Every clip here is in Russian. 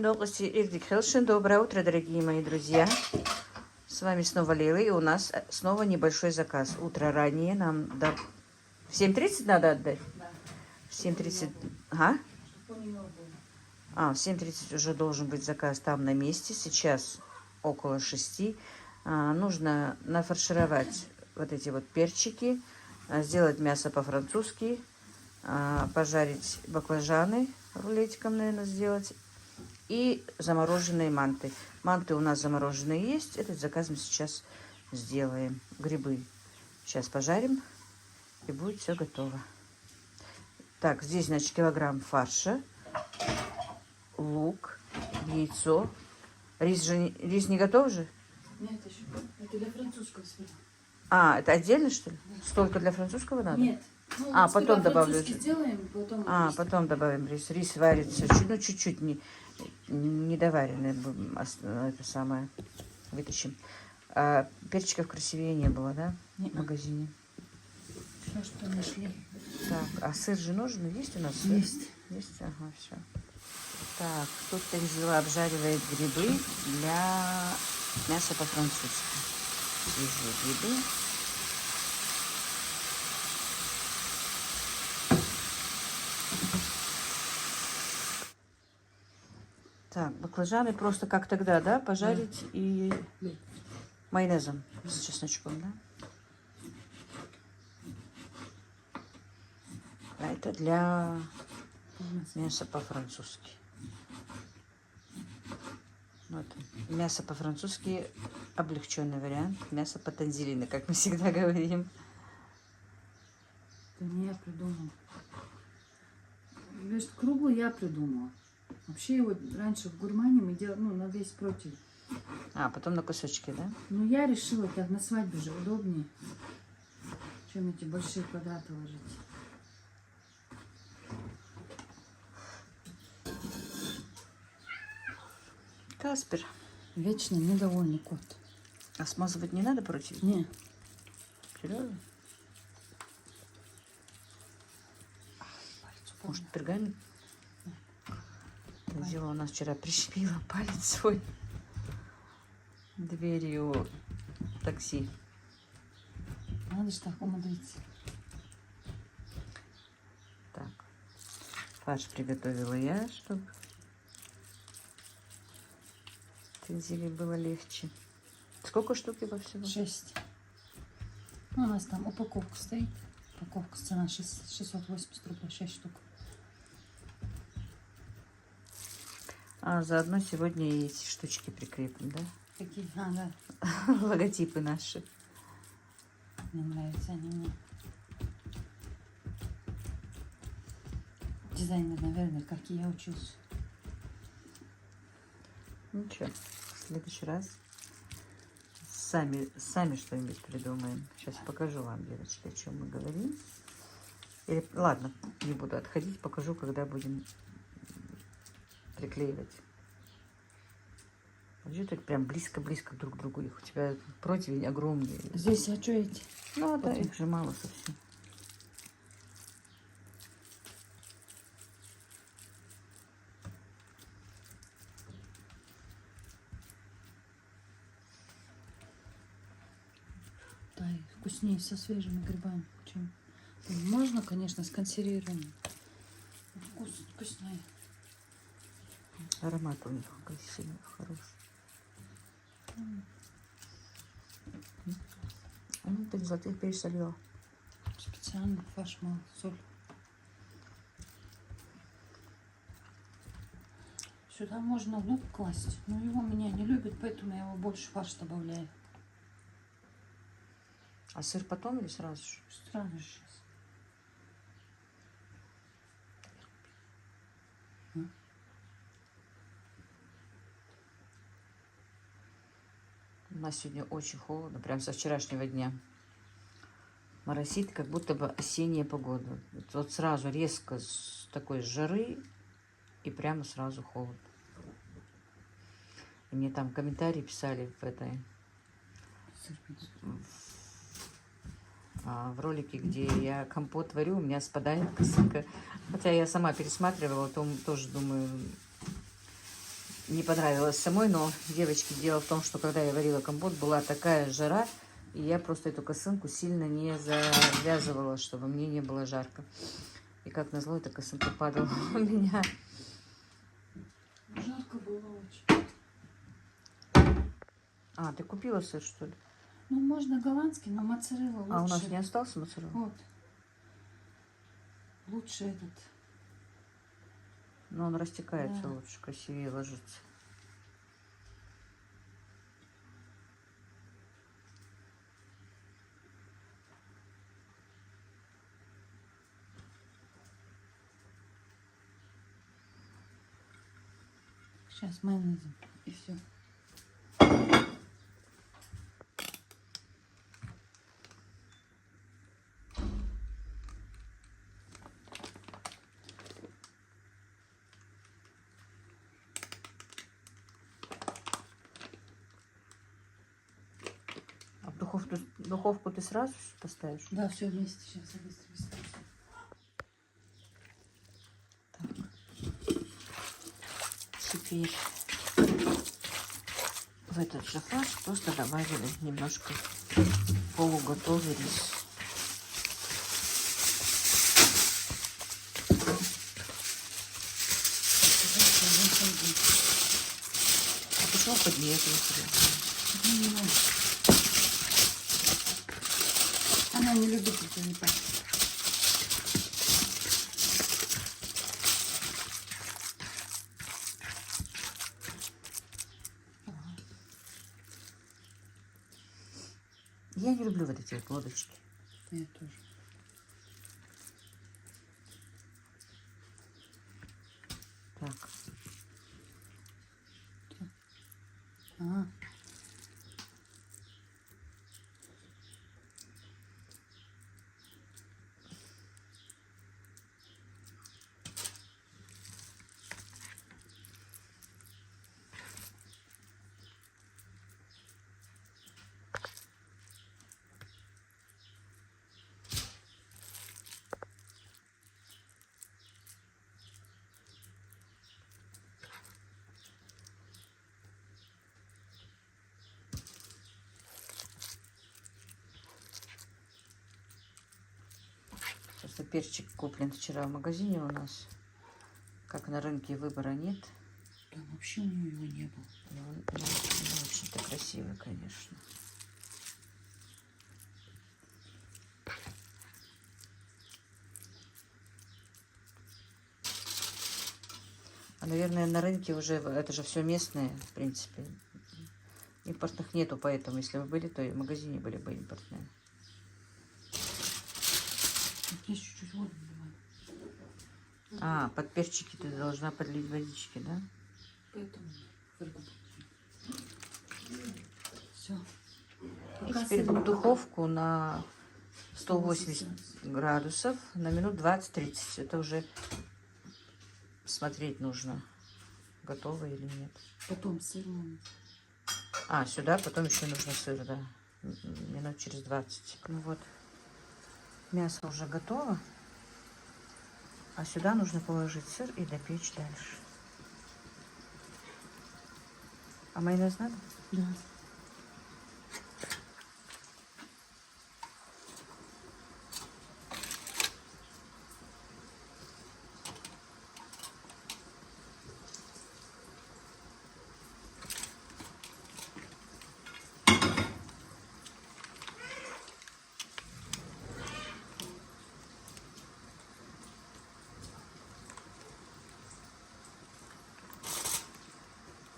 новости Ирдик Хелшин. Доброе утро, дорогие мои друзья. С вами снова Лейла, и у нас снова небольшой заказ. Утро ранее нам в 7:30 надо отдать? Да. В 7:30. Ага. В 7:30 уже должен быть заказ там на месте. Сейчас около 6. Нужно нафаршировать вот эти вот перчики, сделать мясо по-французски, пожарить баклажаны, рулетиком, наверное, сделать, и замороженные манты. Манты у нас замороженные есть. Этот заказ мы сейчас сделаем. Грибы сейчас пожарим, и будет все готово. Так, здесь, значит, килограмм фарша, лук, яйцо. Рис не готов же? Нет, еще. Это для французского света. Это отдельно, что ли? Столько для французского надо? Нет. Потом добавлю. Сделаем, потом потом добавим рис. Рис варится чуть-чуть не доваренный. Это самое. Вытащим. Перчиков красивее не было, да? Нет. В магазине. Все, что нашли. Так, сыр же нужен? Есть у нас сыр? Есть. Есть? Ага, все. Так, тут Танзила обжаривает грибы для мяса по-французски. Свежие грибы. Так, баклажаны просто как тогда, да, пожарить и майонезом с чесночком, да? А это для мяса по-французски. Вот. Мясо по-французски облегченный вариант. Мясо по-танзилийно, как мы всегда говорим. Это не я придумала. Видишь, круглый я придумала. Вообще его раньше в гурмане мы делали, на весь противень. Потом на кусочки, да? Но я решила, так на свадьбе же удобнее, чем эти большие квадраты ложить. Каспер. Вечно недовольный кот. А смазывать не надо против? Не. Серьезно? Может, пергамент? Танзила у нас вчера прищепила палец свой дверью такси. Надо же так умудриться. Так, фарш приготовила я, чтобы Танзиле было легче. Сколько штук его всего? 6. У нас там упаковка стоит. Упаковка цена 680 рублей, 6 штук. Заодно сегодня и эти штучки прикрепим, да? Какие? Да. Логотипы наши. Мне нравятся они мне. Дизайнер, наверное, как и я учился. Ничего, в следующий раз сами что-нибудь придумаем. Сейчас покажу вам, девочки, о чем мы говорим. Или, ладно, не буду отходить, покажу, когда будем приклеивать. Вообще так прям близко-близко друг к другу их. У тебя противень огромный. Здесь, а что эти? Да, их же мало совсем. Да, и вкуснее со свежими грибами, чем. Можно, конечно, с консервированным. Вкуснее. Аромат у них красивый, хороший. Ты золотых пересолила. Специальный фарш, мало, соль. Сюда можно лук класть, но его меня не любят, поэтому я его больше в фарш добавляю. А сыр потом или сразу же? Сразу сейчас. У нас сегодня очень холодно, прям со вчерашнего дня. Моросит, как будто бы осенняя погода. Вот сразу резко с такой жары и прямо сразу холодно. И мне там комментарии писали в ролике, где я компот варю, у меня спадает косынка. Хотя я сама пересматривала, то тоже думаю, не понравилось самой, но, девочки, дело в том, что когда я варила компот, была такая жара, и я просто эту косынку сильно не завязывала, чтобы мне не было жарко. И как назло, эта косынка падала у меня. Жарко было очень. А, ты купила сыр, что ли? Ну, можно голландский, но моцарелла лучше. А у нас не остался моцарелла? Вот. Лучше этот. Но он растекается Да. лучше, красивее ложится. Сейчас майонезом. И все. А в духовку ты сразу поставишь? Да, все вместе. Сейчас я быстро. Теперь в этот же фарш просто добавили немножко полуготовый рис. А почему поднетывать? Она не любит это не так. Я не люблю вот эти вот лодочки. Я тоже. Так. А, Просто перчик куплен вчера в магазине у нас. Как на рынке выбора нет. там вообще у нее его не было. И он не очень-то красивый, конечно. А, наверное, на рынке уже это же все местное, в принципе. Импортных нету, поэтому, если бы были, то и в магазине были бы импортные. Здесь чуть-чуть воду наливаю. А, под перчики ты должна подлить водички, да? Поэтому все. И теперь в духовку на 180 градусов на минут 20-30. Это уже смотреть нужно, готово или нет. Потом сыр надо. А, сюда потом еще нужно сыр, да. Минут через 20. Ну вот, мясо уже готово. А сюда нужно положить сыр и допечь дальше. А майонез надо? Да. —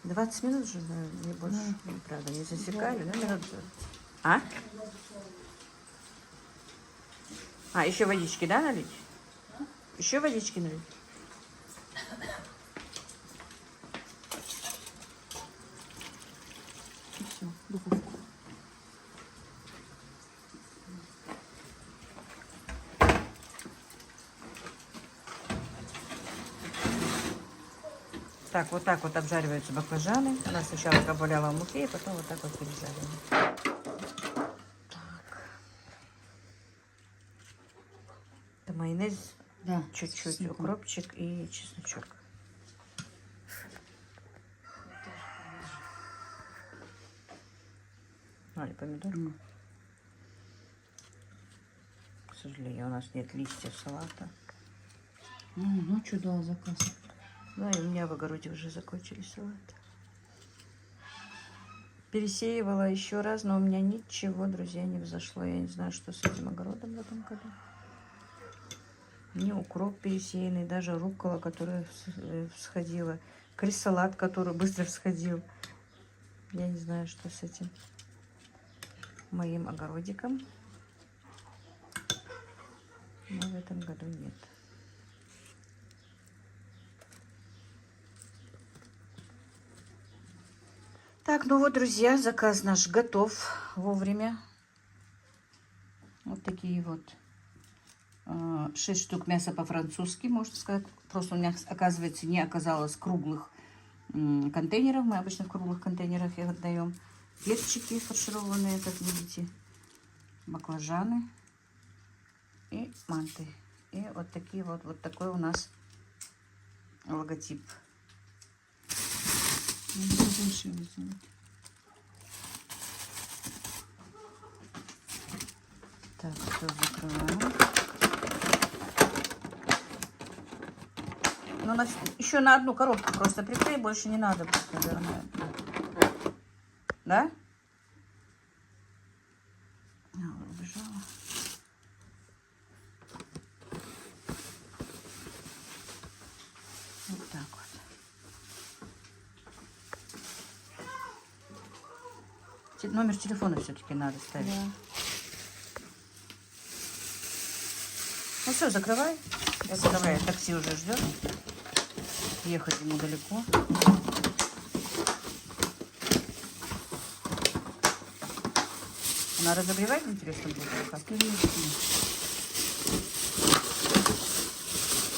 20 минут же, наверное, не больше. Да. Правда, не засекали, да, минут 20. А? А, еще водички, да, налить? Еще водички налить? И все. Духовку. Так вот обжариваются баклажаны. У нас сначала кабуляла в муке, и потом вот так вот пережариваем. Так. Это майонез, Да. чуть-чуть чесноком. укропчик и чесночок. или помидор. К сожалению, у нас нет листьев салата. Ну, что дала заказ? Ну и у меня в огороде уже закончились салаты. Пересеивала еще раз, но у меня ничего, друзья, не взошло. Я не знаю, что с этим огородом в этом году. Ни укроп пересеянный, даже руккола, которая всходила. Крис-салат, который быстро всходил. Я не знаю, что с этим моим огородиком. Но в этом году нет. Так, ну вот, друзья, заказ наш готов вовремя. Вот такие вот 6 штук мяса по-французски, можно сказать. Просто у меня, оказывается, не оказалось круглых контейнеров. Мы обычно в круглых контейнерах их отдаем. Перчики фаршированные, как видите. Баклажаны и манты. И вот такие вот такой у нас логотип. Так, все закрываем. Ну, еще на одну коробку просто приклей, больше не надо будет, наверное. Да? Убежала. Вот так вот. Номер телефона все-таки надо ставить. Да. Ну все, закрывай. Закрывай. Такси уже ждет. Ехать ему далеко. Она разогревает, интересно будет?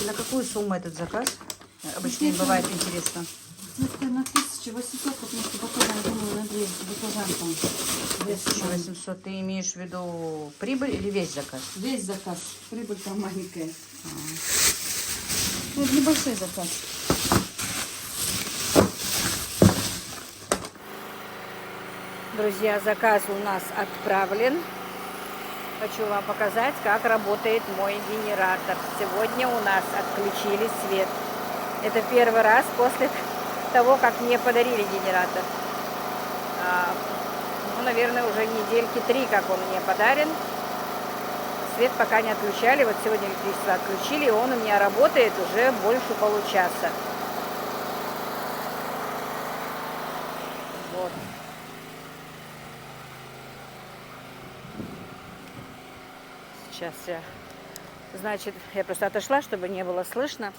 На какую сумму этот заказ? Обычно им бывает интересно. Это на 1800, потому что баклажан, думаю, на 2 баклажан там. 1800. Ты имеешь в виду прибыль или весь заказ? Весь заказ. Прибыль там маленькая. Ну, это небольшой заказ. Друзья, заказ у нас отправлен. Хочу вам показать, как работает мой генератор. Сегодня у нас отключили свет. Это первый раз после того, как мне подарили генератор. Ну, наверное, уже недельки 3, как он мне подарен. Свет пока не отключали. Вот сегодня электричество отключили, и он у меня работает уже больше получаса. Вот. Сейчас значит, я просто отошла, чтобы не было слышно.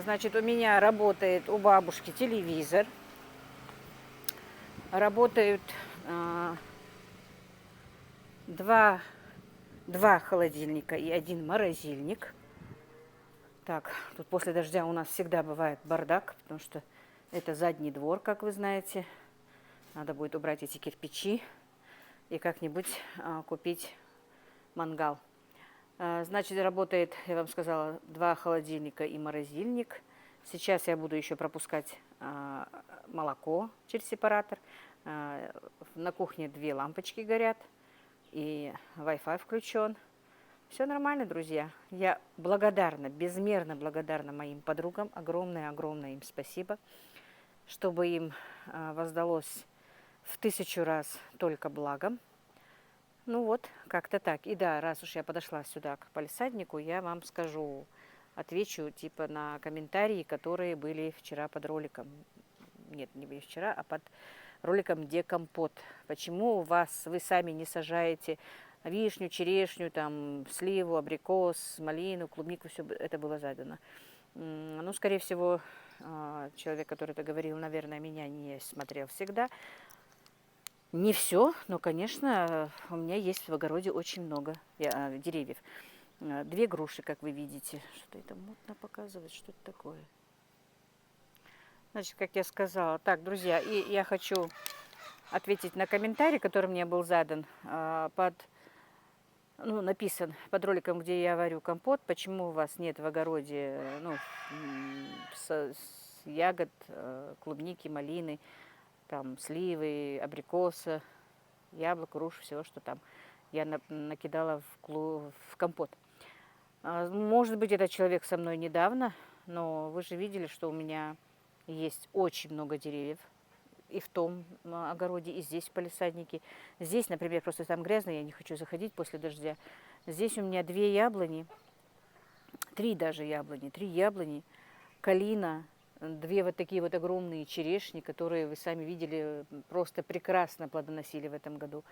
Значит, у меня работает у бабушки телевизор. Работают два холодильника и 1 морозильник. Так, тут после дождя у нас всегда бывает бардак, потому что это задний двор, как вы знаете. Надо будет убрать эти кирпичи и как-нибудь купить мангал. Значит, работает, я вам сказала, 2 холодильника и морозильник. Сейчас я буду еще пропускать молоко через сепаратор. На кухне 2 лампочки горят и Wi-Fi включен. Все нормально, друзья. Я благодарна, безмерно благодарна моим подругам. Огромное им спасибо, чтобы им воздалось в 1000 раз только благом. Ну вот, как-то так. И да, раз уж я подошла сюда к палисаднику, я вам скажу, отвечу типа на комментарии, которые были вчера под роликом. Нет, не были вчера, а под роликом «Где компот?». Почему вы сами не сажаете вишню, черешню, там, сливу, абрикос, малину, клубнику, все это было задано. Ну, скорее всего, человек, который это говорил, наверное, меня не смотрел всегда. Не все, но, конечно, у меня есть в огороде очень много деревьев. 2 груши, как вы видите. Что это мутно показывает, что это такое? Значит, как я сказала. Так, друзья, и я хочу ответить на комментарий, который мне был задан, написан под роликом, где я варю компот. Почему у вас нет в огороде с ягод, клубники, малины, там, сливы, абрикоса, яблок, груш, всего, что там я накидала в компот. Может быть, этот человек со мной недавно, но вы же видели, что у меня есть очень много деревьев. И в том огороде, и здесь в палисаднике. Здесь, например, просто там грязно, я не хочу заходить после дождя. Здесь у меня 2 яблони, 3 даже яблони, 3 яблони, калина, 2 вот такие вот огромные черешни, которые вы сами видели, просто прекрасно плодоносили в этом году.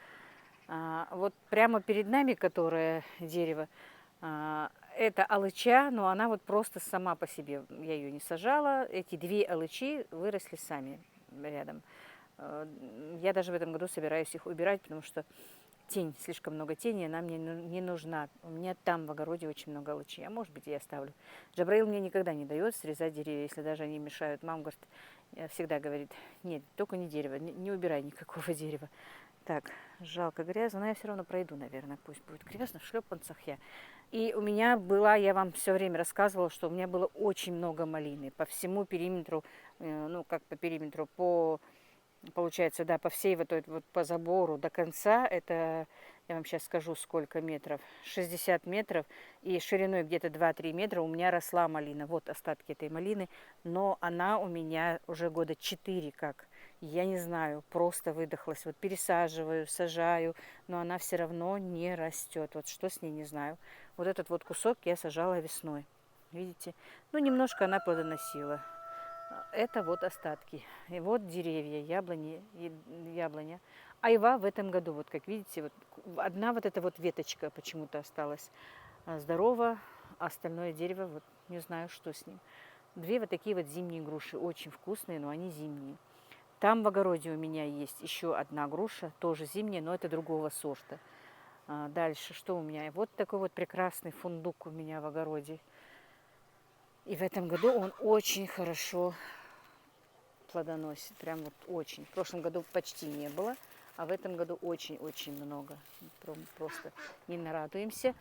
Вот прямо перед нами, которое дерево, это алыча, но она вот просто сама по себе, я ее не сажала. Эти 2 алычи выросли сами рядом. Я даже в этом году собираюсь их убирать, потому что тень, слишком много тени, она мне не нужна. У меня там в огороде очень много алычи, а может быть, я оставлю. Джабраил мне никогда не дает срезать деревья, если даже они мешают. Мама говорит, всегда говорит, нет, только не дерево, не убирай никакого дерева. Так, жалко грязно, но я все равно пройду, наверное, пусть будет грязно, в шлепанцах я. И у меня была, я вам все время рассказывала, что у меня было очень много малины по всему периметру, ну, как по периметру, получается, да, по всей вот этой вот по забору до конца, это, я вам сейчас скажу, сколько метров, 60 метров, и шириной где-то 2-3 метра у меня росла малина. Вот остатки этой малины, но она у меня уже года 4 как. Я не знаю, просто выдохлась. Вот пересаживаю, сажаю, но она все равно не растет. Вот что с ней, не знаю. Вот этот вот кусок я сажала весной. Видите? Ну, немножко она плодоносила. Это вот остатки. И вот деревья, яблоня. Айва в этом году, вот как видите, вот одна вот эта вот веточка почему-то осталась здорова, а остальное дерево, вот не знаю, что с ним. 2 вот такие вот зимние груши, очень вкусные, но они зимние. Там в огороде у меня есть еще 1 груша, тоже зимняя, но это другого сорта. Дальше, что у меня? Вот такой вот прекрасный фундук у меня в огороде. И в этом году он очень хорошо плодоносит, прям вот очень. В прошлом году почти не было, а в этом году очень-очень много. Просто не нарадуемся.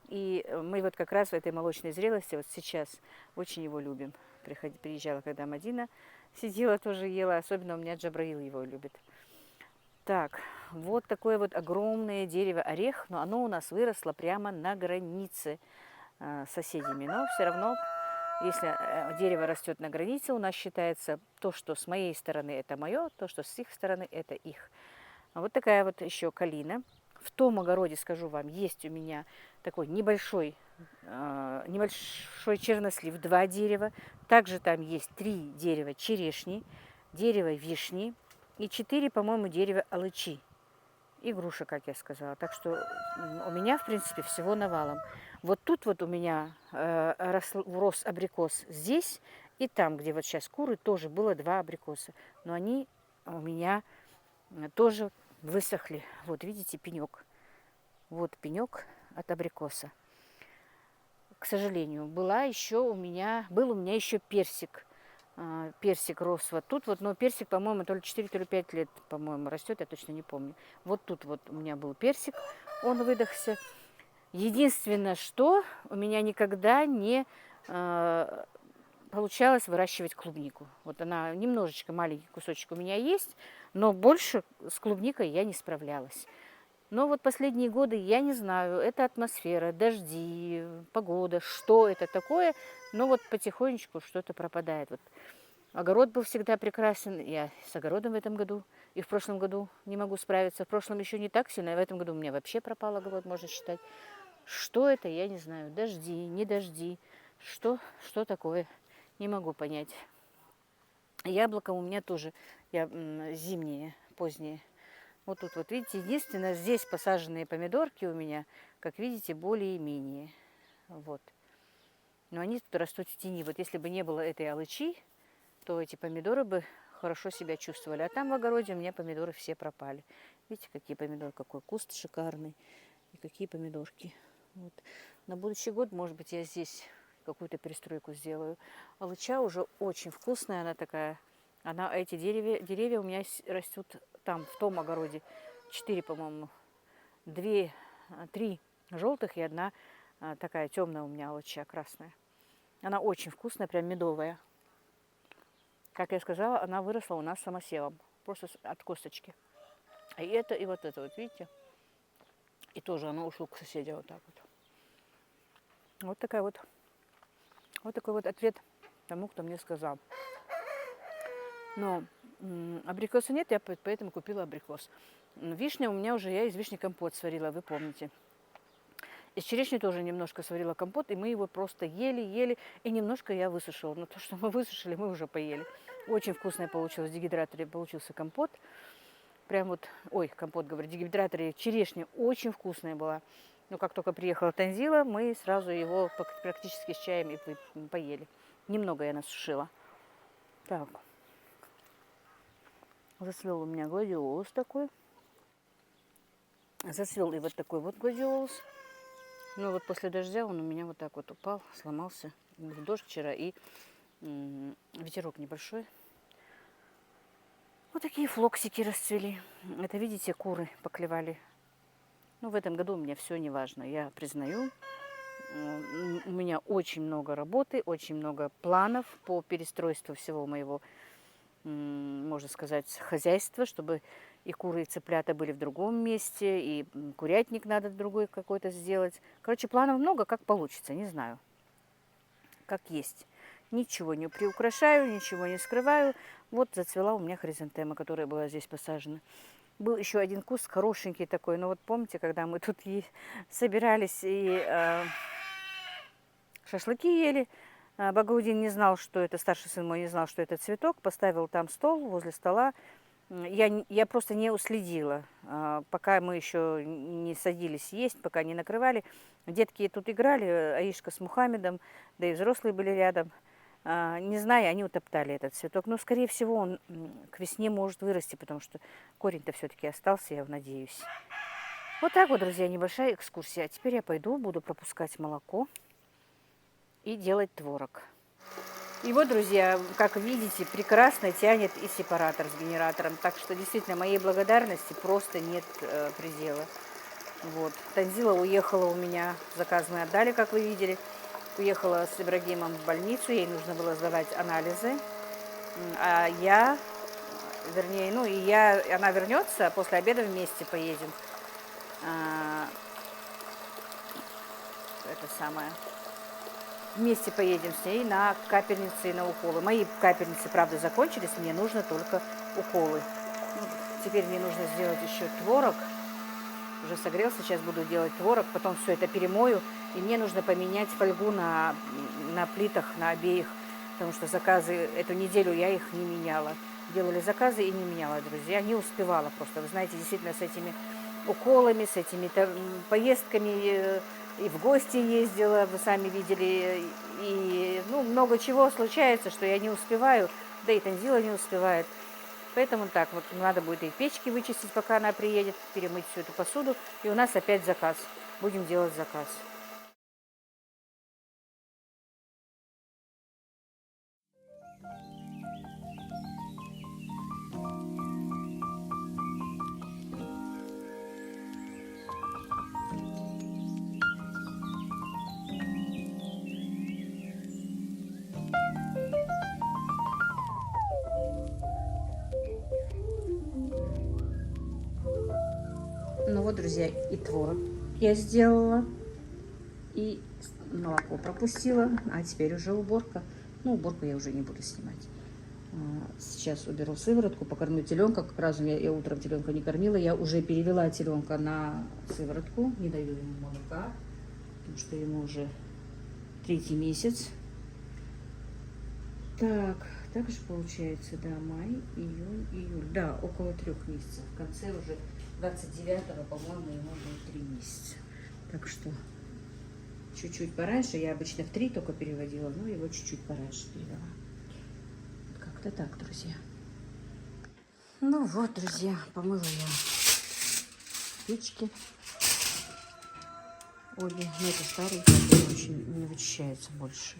И мы вот как раз в этой молочной зрелости вот сейчас очень его любим. Приезжала, когда Мадина сидела, тоже ела. Особенно у меня Джабраил его любит. Так, вот такое вот огромное дерево орех, но оно у нас выросло прямо на границе с соседями. Но все равно, если дерево растет на границе, у нас считается то, что с моей стороны это мое, то, что с их стороны это их. Вот такая вот еще калина. В том огороде, скажу вам, есть у меня такой небольшой чернослив, 2 дерева. Также там есть 3 дерева черешни, дерево вишни и 4, по-моему, дерева алычи. И груша, как я сказала. Так что у меня, в принципе, всего навалом. Вот тут вот у меня рос абрикос здесь и там, где вот сейчас куры, тоже было 2 абрикоса. Но они у меня тоже высохли. Вот видите, пенек. Вот пенек от абрикоса. К сожалению, был у меня еще персик. Персик рос вот тут вот, но персик, по-моему, то ли 4, то ли 5 лет, по-моему, растет, я точно не помню. Вот тут вот у меня был персик, он выдохся. Единственное, что у меня никогда не получалось выращивать клубнику. Вот она немножечко, маленький кусочек у меня есть, но больше с клубникой я не справлялась. Но вот последние годы, я не знаю, это атмосфера, дожди, погода, что это такое, но вот потихонечку что-то пропадает. Вот огород был всегда прекрасен, я с огородом в этом году и в прошлом году не могу справиться. В прошлом еще не так сильно, а в этом году у меня вообще пропал огород, можно считать. Что это, я не знаю, дожди, не дожди, что такое, не могу понять. Яблоко у меня тоже зимние, поздние. Вот тут вот, видите, единственное, здесь посаженные помидорки у меня, как видите, более-менее. Вот. Но они тут растут в тени. Вот если бы не было этой алычи, то эти помидоры бы хорошо себя чувствовали. А там в огороде у меня помидоры все пропали. Видите, какие помидоры, какой куст шикарный. И какие помидорки. Вот. На будущий год, может быть, я здесь какую-то перестройку сделаю. Алыча уже очень вкусная, она такая. Эти деревья у меня растут там, в том огороде. 4, по-моему. 3 желтых и 1 такая темная у меня алыча, красная. Она очень вкусная, прям медовая. Как я сказала, она выросла у нас самосевом. Просто от косточки. И это, и вот это вот, видите? И тоже оно ушло к соседям вот так вот. Вот такая вот, вот такой вот ответ тому, кто мне сказал. Но абрикоса нет, я поэтому купила абрикос. Вишня у меня уже, я из вишни компот сварила, вы помните. Из черешни тоже немножко сварила компот, и мы его просто ели, и немножко я высушила. Но то, что мы высушили, мы уже поели. Очень вкусный получилось, в дегидраторе получился компот. Прям вот, ой, компот, говорю, в дегидраторе черешня очень вкусная была. Но как только приехала Танзила, мы сразу его практически с чаем и поели. Немного я насушила. Так. Зацвел у меня гладиолус такой. Зацвел и вот такой вот гладиолус. Ну вот после дождя он у меня вот так вот упал, сломался. В дождь вчера и ветерок небольшой. Вот такие флоксики расцвели. Это, видите, куры поклевали. Ну, в этом году у меня все не важно, я признаю. У меня очень много работы, очень много планов по перестройству всего моего, можно сказать, хозяйства, чтобы и куры, и цыплята были в другом месте, и курятник надо другой какой-то сделать. Короче, планов много, как получится, не знаю. Как есть. Ничего не приукрашаю, ничего не скрываю. Вот зацвела у меня хризантема, которая была здесь посажена. Был еще один куст хорошенький такой. Но вот помните, когда мы тут собирались и шашлыки ели, Багаудин не знал, что это, старший сын мой не знал, что это цветок. Поставил там стол возле стола. Я просто не уследила, пока мы еще не садились есть, пока не накрывали. Детки тут играли, Аишка с Мухаммедом, да и взрослые были рядом. Не зная, они утоптали этот цветок. Но, скорее всего, он к весне может вырасти, потому что корень-то все-таки остался, я надеюсь. Вот так вот, друзья, небольшая экскурсия. А теперь я пойду, буду пропускать молоко и делать творог. И вот, друзья, как видите, прекрасно тянет и сепаратор с генератором. Так что, действительно, моей благодарности просто нет предела. Вот. Танзила уехала у меня, заказ мы отдали, как вы видели. Уехала с Ибрагимом в больницу, ей нужно было сдавать анализы. А я, вернее, ну и она вернется, после обеда вместе поедем. Это самое... Вместе поедем с ней на капельницы и на уколы. Мои капельницы, правда, закончились, мне нужно только уколы. Ну, теперь мне нужно сделать еще творог. Уже согрелся, сейчас буду делать творог, потом все это перемою. И мне нужно поменять фольгу на плитах, на обеих, потому что заказы, эту неделю я их не меняла. Делали заказы и не меняла, друзья, не успевала просто. Вы знаете, действительно, с этими уколами, с этими поездками... И в гости ездила, вы сами видели, и много чего случается, что я не успеваю, да и Танзила не успевает. Поэтому так, вот надо будет и печки вычистить, пока она приедет, перемыть всю эту посуду, и у нас опять заказ. Будем делать заказ. Ну вот, друзья, и творог я сделала, и молоко пропустила, а теперь уже уборка. Ну, уборку я уже не буду снимать. Сейчас уберу сыворотку, покормлю теленка. Как раз я утром теленка не кормила. Я уже перевела теленка на сыворотку, не даю ему молока, потому что ему уже 3-й месяц. Так же получается, да, май, июнь, июль. Да, около 3 месяцев. В конце уже 29-го, по-моему, ему будет 3 месяца. Так что чуть-чуть пораньше. Я обычно в 3 только переводила, но его чуть-чуть пораньше перевела. Как-то так, друзья. Ну вот, друзья, помыла я печки. Обе. Но это старые, очень не вычищается больше.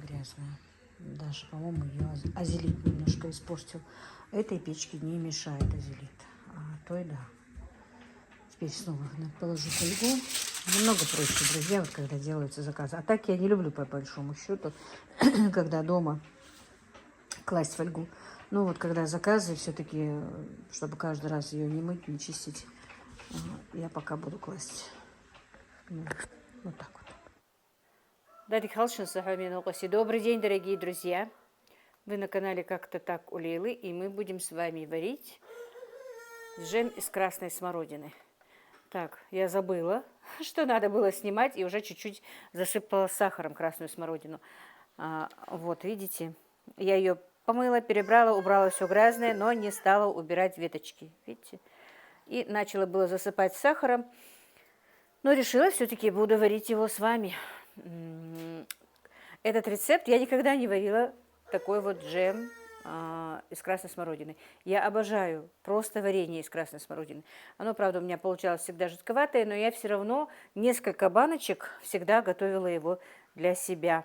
Грязная. Даже, по-моему, ее азелит немножко испортил. Этой печке не мешает азелит. А той, да. Теперь снова положу фольгу. Намного проще, друзья, вот когда делаются заказы. А так я не люблю, по большому счету, когда дома класть фольгу. Ну вот, когда заказы, все-таки, чтобы каждый раз ее не мыть, не чистить, я пока буду класть. Ну, вот так вот. Добрый день, дорогие друзья. Вы на канале Как-то так у Лейлы, и мы будем с вами варить джем из красной смородины. Так, я забыла, что надо было снимать, и уже чуть-чуть засыпала сахаром красную смородину. Вот, видите, я ее помыла, перебрала, убрала все грязное, но не стала убирать веточки, видите. И начала было засыпать сахаром, но решила, все-таки буду варить его с вами. Этот рецепт я никогда не варила, такой вот джем из красной смородины. Я обожаю просто варенье из красной смородины. Оно, правда, у меня получалось всегда жидковатое, но я все равно несколько баночек всегда готовила его для себя.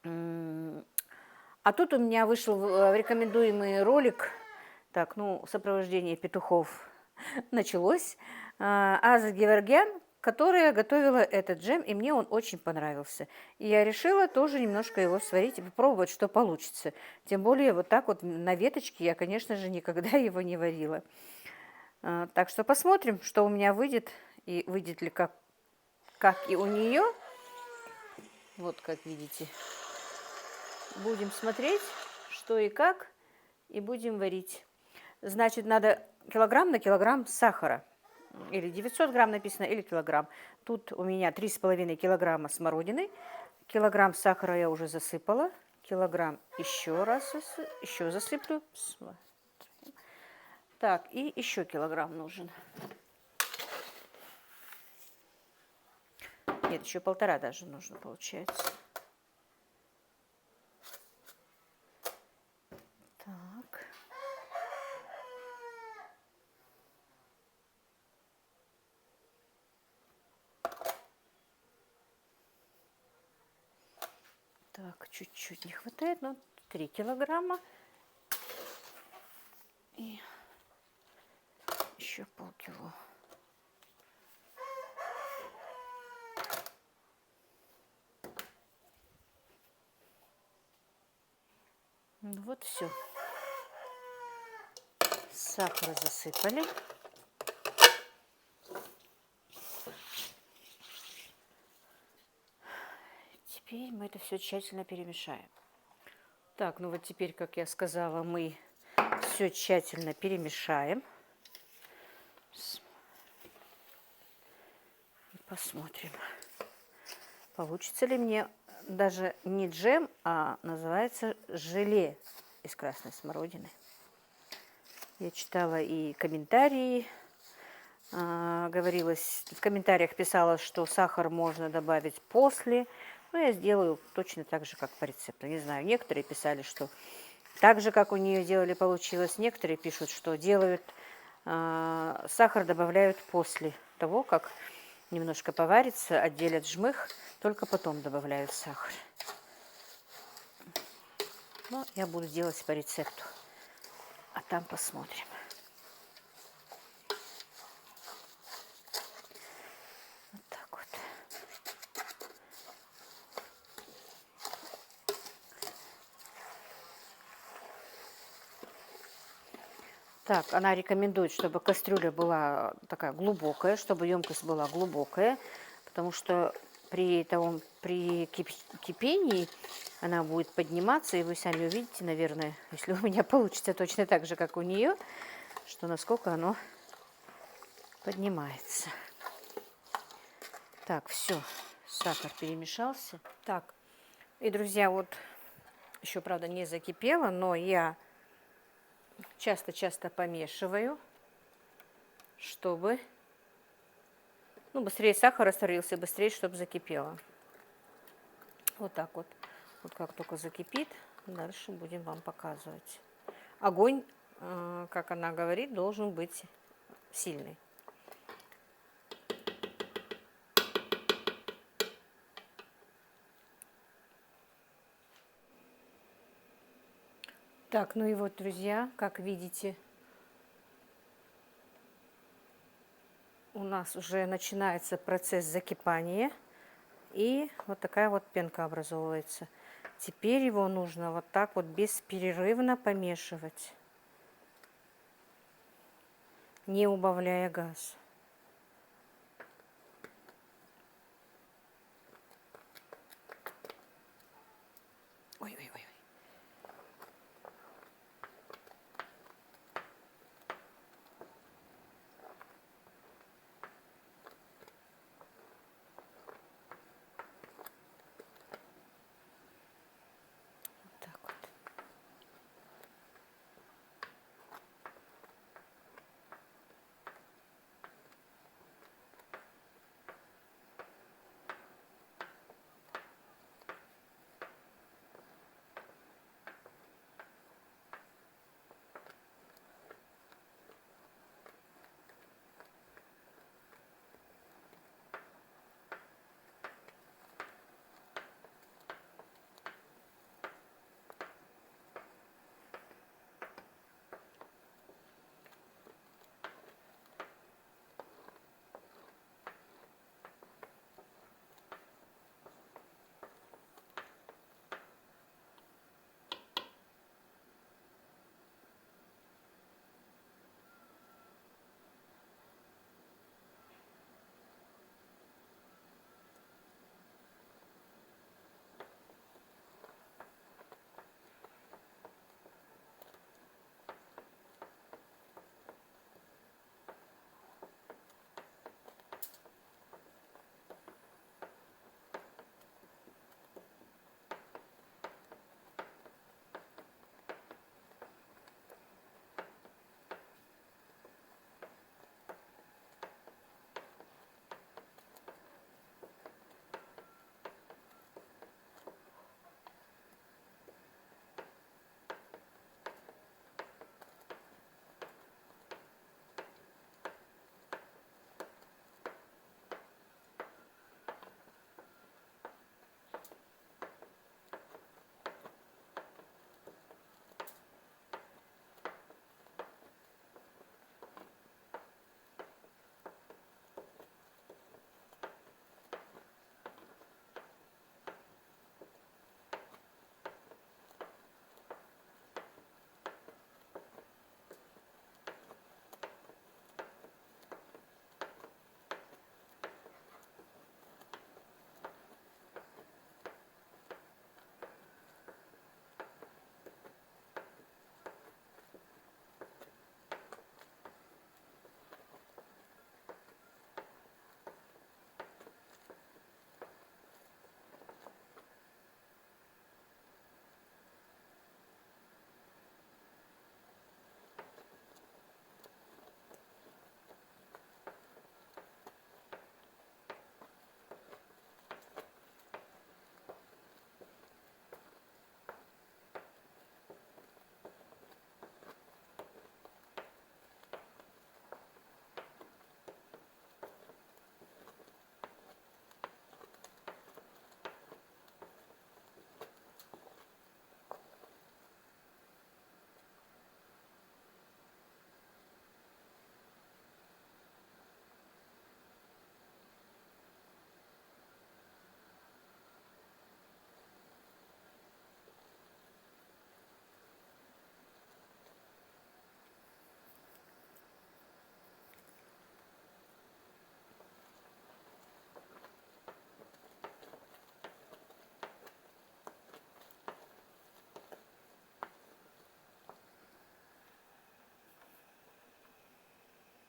А тут у меня вышел рекомендуемый ролик, так, ну, сопровождение петухов началось, Аза Геворгян, которая готовила этот джем, и мне он очень понравился. И я решила тоже немножко его сварить и попробовать, что получится. Тем более вот так вот на веточке я, конечно же, никогда его не варила. Так что посмотрим, что у меня выйдет, и выйдет ли как и у нее. Вот как видите. Будем смотреть, что и как, и будем варить. Значит, надо килограмм на килограмм сахара. Или 900 грамм написано, или килограмм. Тут у меня 3,5 килограмма смородины. Килограмм сахара я уже засыпала. Килограмм еще раз еще засыплю. Так, и еще килограмм нужен. Нет, еще 1,5 даже нужно, получается. Так. Так, чуть-чуть не хватает, но 3 килограмма. И еще полкило. Вот все. Сахар засыпали. Теперь мы это все тщательно перемешаем. Так, ну вот теперь, как я сказала, мы все тщательно перемешаем. Посмотрим, получится ли мне даже не джем, а называется желе из красной смородины. Я читала и комментарии, говорилось, в комментариях писалось, что сахар можно добавить после, но я сделаю точно так же, как по рецепту. Не знаю, некоторые писали, что так же, как у нее делали, получилось. Некоторые пишут, что делают, сахар добавляют после того, как немножко поварится, отделят жмых, только потом добавляют сахар. Но я буду делать по рецепту, а там посмотрим. Вот так вот. Так, она рекомендует, чтобы кастрюля была такая глубокая, чтобы емкость была глубокая, потому что при кипении она будет подниматься, и вы сами увидите, наверное, если у меня получится точно так же, как у нее, что насколько оно поднимается. Так, все, сахар перемешался. Так, и, друзья, вот еще, правда, не закипело, но я часто-часто помешиваю, чтобы, ну, быстрее сахар растворился, быстрее, чтобы закипело. Вот так вот. Вот как только закипит, дальше будем вам показывать. Огонь, как она говорит, должен быть сильный. Так, ну и вот, друзья, как видите, у нас уже начинается процесс закипания. И вот такая вот пенка образовывается. Теперь его нужно вот так вот бесперерывно помешивать, не убавляя газ. Ой-ой-ой. Так вот.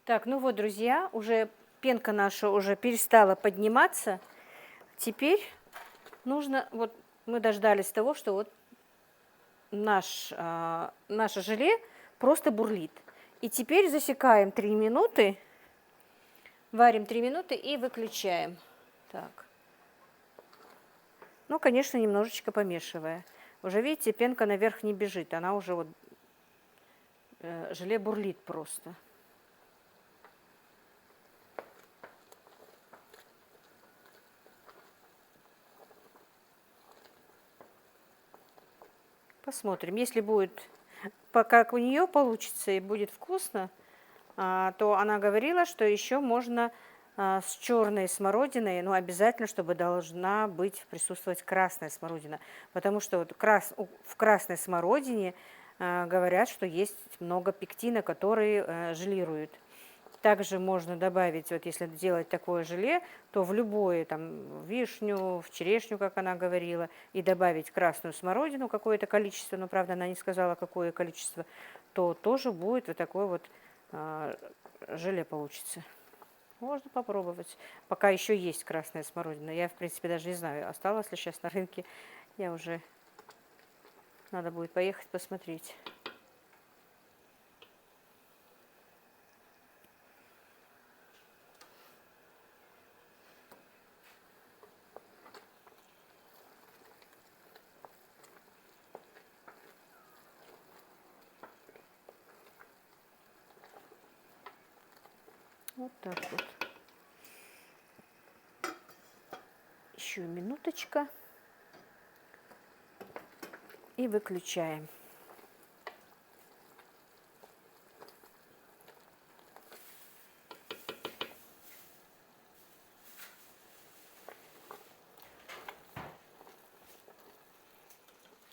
Так, ну вот, друзья, уже пенка наша уже перестала подниматься. Теперь нужно, вот мы дождались того, что вот наше желе просто бурлит. И теперь засекаем 3 минуты, варим 3 минуты и выключаем. Так. Ну, конечно, немножечко помешивая. Уже видите, пенка наверх не бежит, она уже вот, желе бурлит просто. Посмотрим, если будет, как у нее получится и будет вкусно, то она говорила, что еще можно с черной смородиной, но обязательно, чтобы должна быть присутствовать красная смородина, потому что вот в красной смородине говорят, что есть много пектина, который желирует. Также можно добавить, вот если делать такое желе, то в любое, там, вишню, в черешню, как она говорила, и добавить красную смородину, какое-то количество, но, правда, она не сказала, какое количество, то тоже будет вот такое вот желе получится. Можно попробовать. Пока еще есть красная смородина. Я, в принципе, даже не знаю, осталась ли сейчас на рынке. Я уже... Надо будет поехать посмотреть. Вот так вот. Еще минуточка. И выключаем.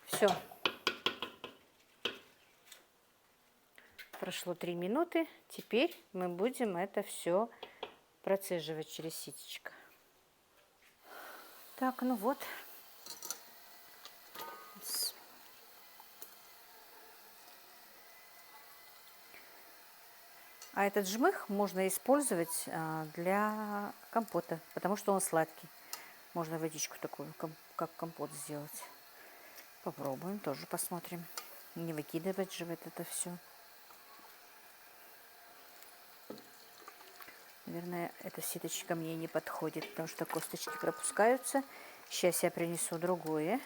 Все. Прошло 3 минуты. Теперь мы будем это все процеживать через ситечко. Так, ну вот. А этот жмых можно использовать для компота, потому что он сладкий. Можно водичку такую, как компот сделать. Попробуем, тоже посмотрим. Не выкидывать же вот это все. Наверное, эта ситочка мне не подходит, потому что косточки пропускаются. Сейчас я принесу другое.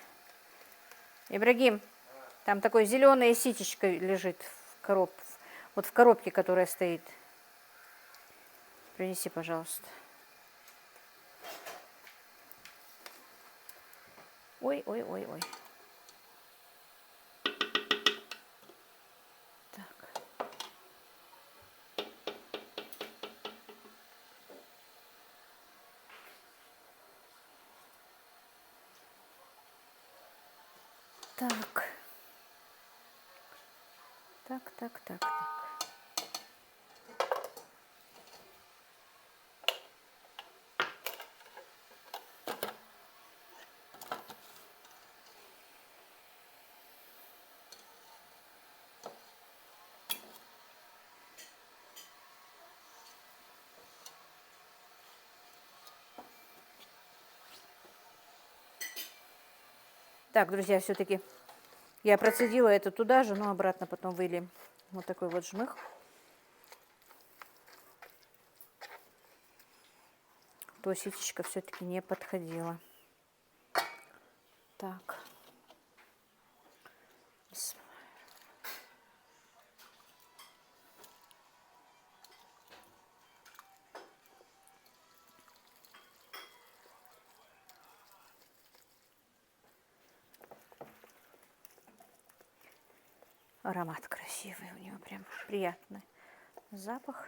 Ибрагим, там такое зеленое ситечко лежит в коробке. Вот в коробке, которая стоит. Принеси, пожалуйста. Ой, ой, ой, ой. Так. Так. Так. Так, друзья, все-таки я процедила это туда же, но обратно потом выльем. Вот такой вот жмых. То ситечко все-таки не подходило. Так. Аромат красивый у него, прям приятный запах.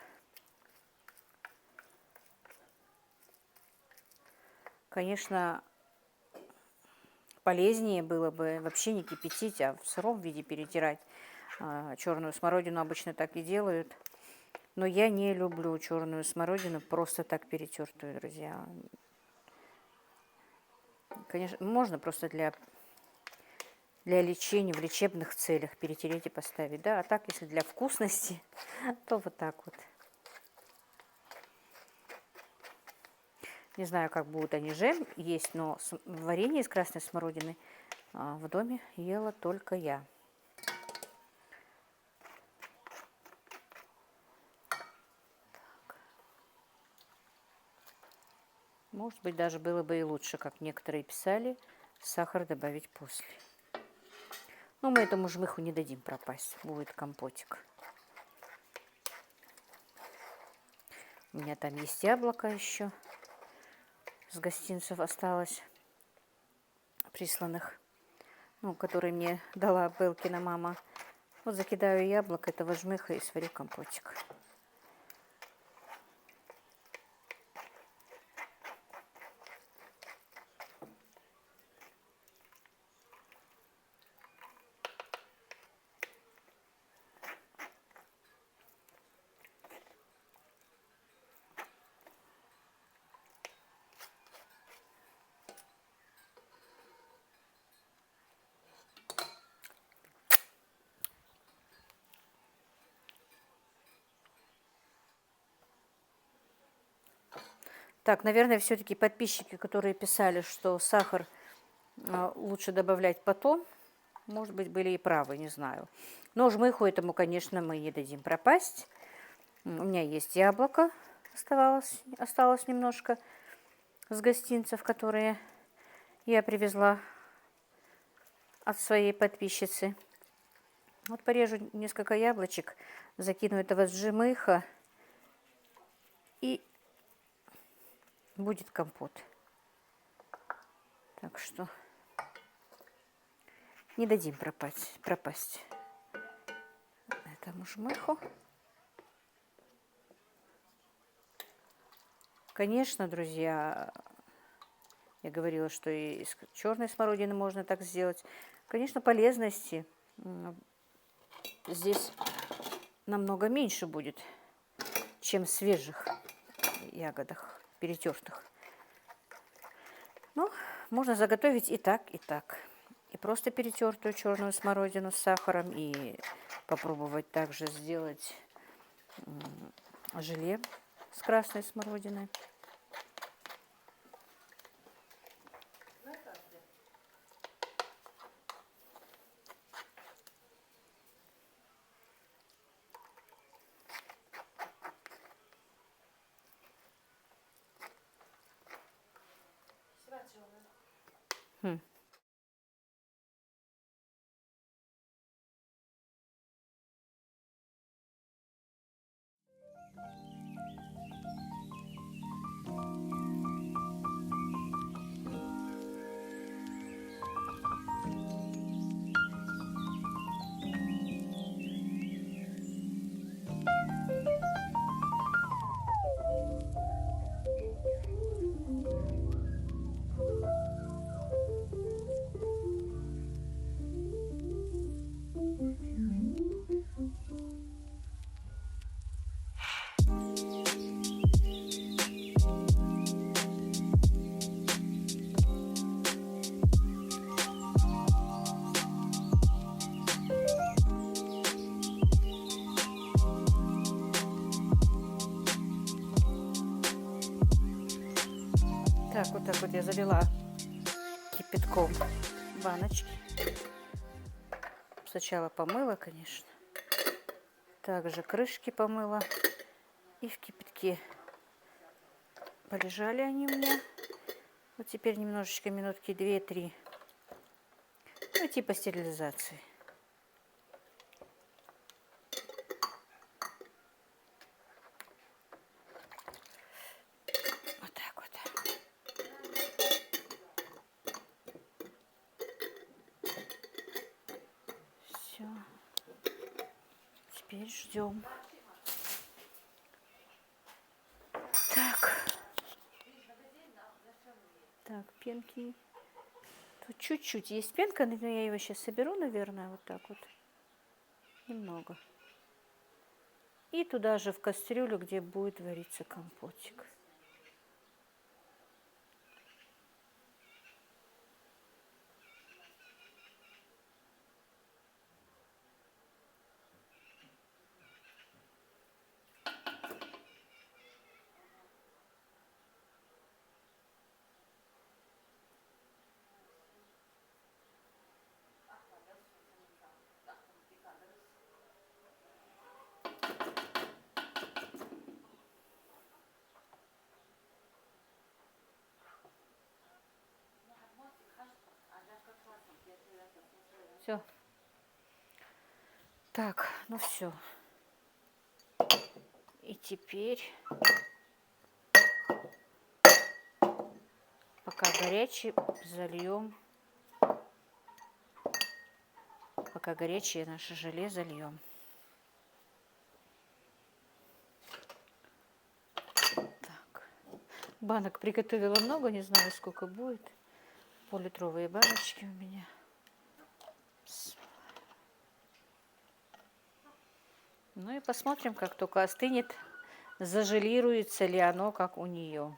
Конечно, полезнее было бы вообще не кипятить, а в сыром виде перетирать. Черную смородину обычно так и делают. Но я не люблю черную смородину просто так перетертую, друзья. Конечно, можно просто для лечения, в лечебных целях перетереть и поставить, да, а так, если для вкусности, то вот так вот. Не знаю, как будут они жем есть, но варенье из красной смородины в доме ела только я. Так. Может быть, даже было бы и лучше, как некоторые писали, сахар добавить после. Но мы этому жмыху не дадим пропасть. Будет компотик. У меня там есть яблоко еще. С гостинцев осталось. Присланных. Ну, которые мне дала Белкина мама. Вот закидаю яблоко этого жмыха и сварю компотик. Так, наверное, все-таки подписчики, которые писали, что сахар лучше добавлять потом, может быть, были и правы, не знаю. Но жмыху этому, конечно, мы не дадим пропасть. У меня есть яблоко, осталось немножко с гостинцев, которые я привезла от своей подписчицы. Вот порежу несколько яблочек, закину этого жмыха, и будет компот. Так что не дадим пропасть этому жмыху. Конечно, друзья, я говорила, что и из черной смородины можно так сделать. Конечно, полезности здесь намного меньше будет, чем в свежих ягодах, перетертых. Но можно заготовить и так, и так. И просто перетертую черную смородину с сахаром, и попробовать также сделать желе с красной смородиной. Так вот я залила кипятком баночки. Сначала помыла, конечно. Также крышки помыла. И в кипятке полежали они у меня. Вот теперь немножечко, минутки 2-3. Ну, типа стерилизации. Вот так вот. Все. Теперь ждем. Так, пенки. Тут чуть-чуть есть пенка, но я ее сейчас соберу, наверное, вот так вот. Немного. И туда же в кастрюлю, где будет вариться компотик. Все. Так, ну все. И теперь, пока горячий, зальем. Пока горячее наше желе зальем. Так. Банок приготовила много, не знаю, сколько будет. Пол-литровые баночки у меня. Ну и посмотрим, как только остынет, зажелируется ли оно, как у нее.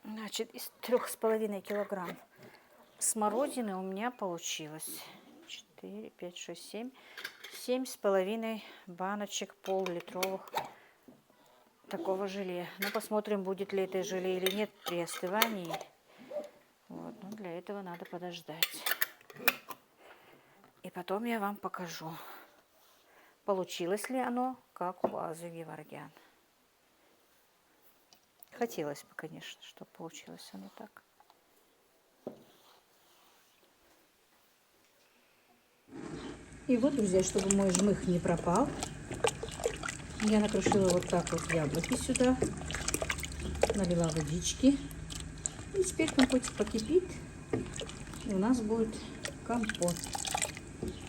Значит, из 3,5 килограмм смородины у меня получилось 4, 5, 6, 7. 7,5 баночек пол-литровых такого желе. Ну, посмотрим, будет ли это желе или нет при остывании. Вот, но для этого надо подождать. И потом я вам покажу, получилось ли оно, как у Азы Геворгян. Хотелось бы, конечно, чтобы получилось оно так. И вот, друзья, чтобы мой жмых не пропал, я накрошила вот так вот яблоки сюда, налила водички. И теперь компотик покипит, и у нас будет компот.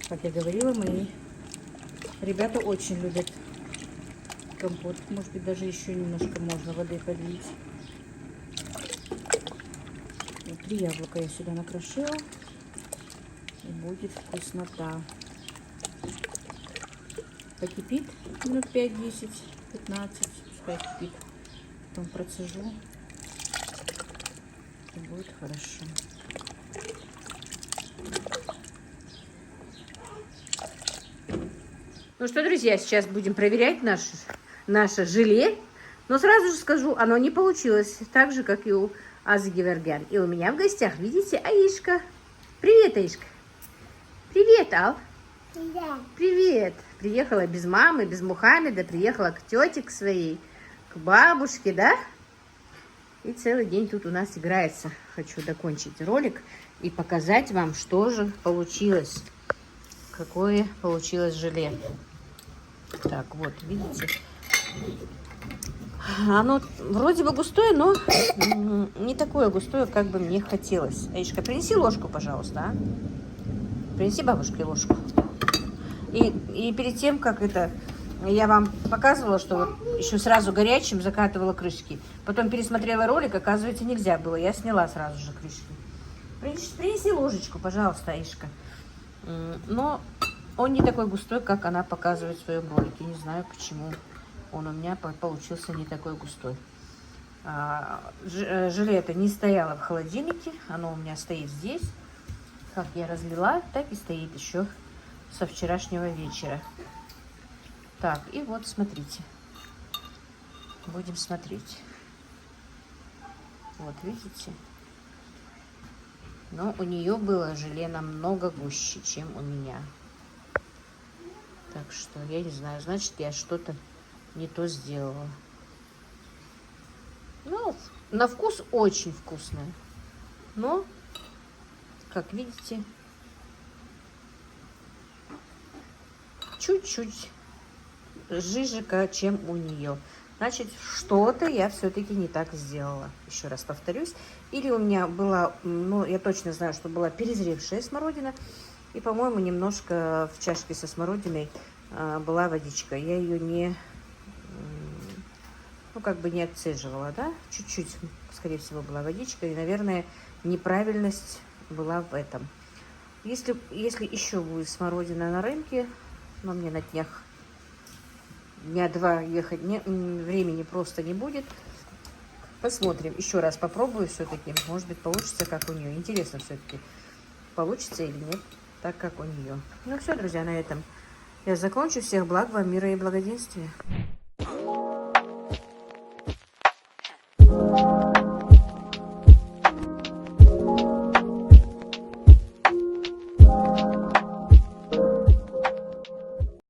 Как я говорила, мои ребята очень любят компот. Может быть, даже еще немножко можно воды подлить. Вот 3 яблока я сюда накрошила, и будет вкуснота. Покипит минут 5, 10, 15, пускай кипит. Потом процежу, и будет хорошо. Ну что, друзья, сейчас будем проверять наше желе. Но сразу же скажу, оно не получилось так же, как и у Азы Геворгян. И у меня в гостях, видите, Аишка. Привет, Аишка. Привет, Ал. Да. Привет. Приехала без мамы, без Мухаммеда, приехала к тете к своей, к бабушке, да? И целый день тут у нас играется. Хочу докончить ролик и показать вам, что же получилось. Какое получилось желе. Так, вот, видите? Оно вроде бы густое, но не такое густое, как бы мне хотелось. Аишка, принеси ложку, пожалуйста, а? Принеси бабушке ложку. И перед тем, как это, я вам показывала, что вот еще сразу горячим закатывала крышки. Потом пересмотрела ролик, оказывается, нельзя было. Я сняла сразу же крышки. Принеси ложечку, пожалуйста, Аишка. Но он не такой густой, как она показывает в своем ролике. Не знаю, почему он у меня получился не такой густой. Желе это не стояло в холодильнике. Оно у меня стоит здесь. Как я разлила, так и стоит еще со вчерашнего вечера. Так, и вот смотрите. Будем смотреть. Вот, видите? Но у нее было желе намного гуще, чем у меня. Так что, я не знаю, значит, я что-то не то сделала. Ну, на вкус очень вкусное. Но, как видите, чуть-чуть жижика, чем у нее. Значит, что-то я все-таки не так сделала. Еще раз повторюсь. Или у меня была, ну, я точно знаю, что была перезревшая смородина. И, по-моему, немножко в чашке со смородиной была водичка. Я ее не, ну, как бы не отцеживала, да? Чуть-чуть, скорее всего, была водичка. И, наверное, неправильность была в этом. Если еще будет смородина на рынке, но мне на дня 2 ехать времени просто не будет. Посмотрим. Еще раз попробую все-таки. Может быть, получится, как у нее. Интересно все-таки, получится или нет, так как у нее. Ну все, друзья, на этом я закончу. Всех благ вам, мира и благоденствия.